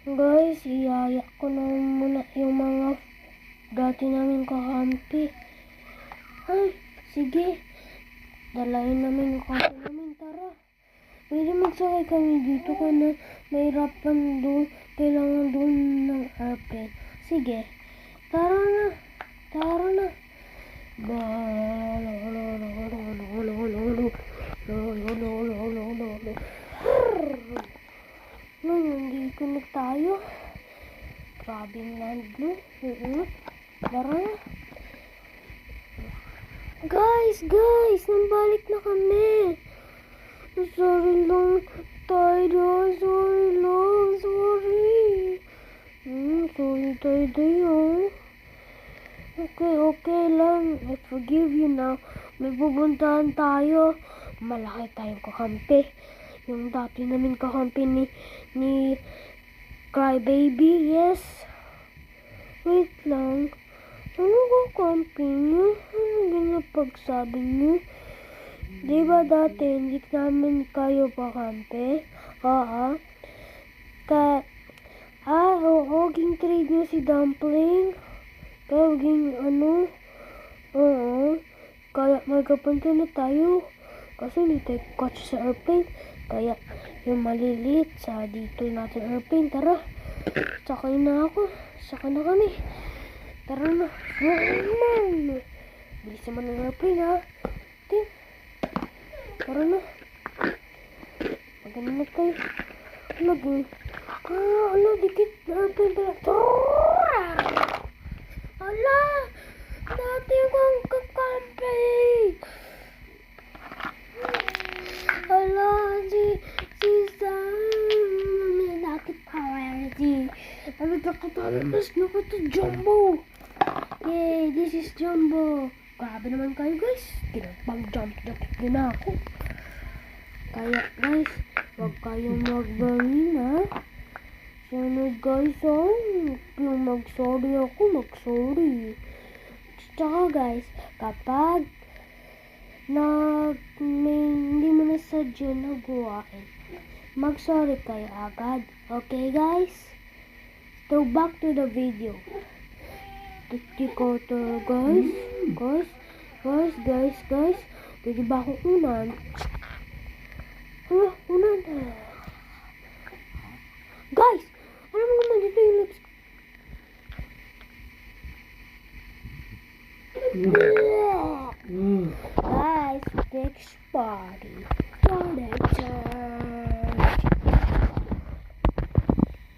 Guys, iyaya ko na muna yung mga dati namin kakampi. Ay, sige. Dalayin namin yung kampi namin. Tara. Pwede magsakay kami dito kasi mahirapan doon. Kailangan doon ng airplane. Sige. Tara na. Tara na. Nandito na tayo. Grabing land, no? Tara na. Guys! Nambalik na kami. Sorry lang tayo. Sorry lang. Sorry tayo. Okay lang. I forgive you now. May pupuntahan tayo. Malaki tayong kakampi. Yung dati namin kakampi ni Crybaby. Yes. Wait lang. Ano kakampi niyo? Ano ginapagsabi niyo? Diba dati hindi namin kayo pakampi? Oo. Huwaging trade niyo si Dumpling. Kaya huwaging Oo. Kaya magkapunta na tayo. Kasi hindi tayo catch sa airplane. Kaya yung maliliit sa dito natin airplane. Tara. Sakay na ako. Sakay na kami. Tara na. Bilis naman ng airplane ha. Tara na. Maganda na tayo. Dikit na airplane pala. Ala! Dati kong kakampi! Ala! Si Sam! May nakit priority. Ano nakatalamas na ko to Jumbo? Yay! This is Jumbo! Grabe naman kayo guys! Kinapang-jump na ako. Kaya guys, wag kayong magbalin ha. Sana guys yung mag-sorry ako, mag-sorry. Tsaka guys, kapag hindi mo na sadya na gawain, mag-sorry kayo agad. Okay guys? So back to the video. Guys. Pwede ba akong unan? Unan. Guys! Alam mo naman dito yung lips ko.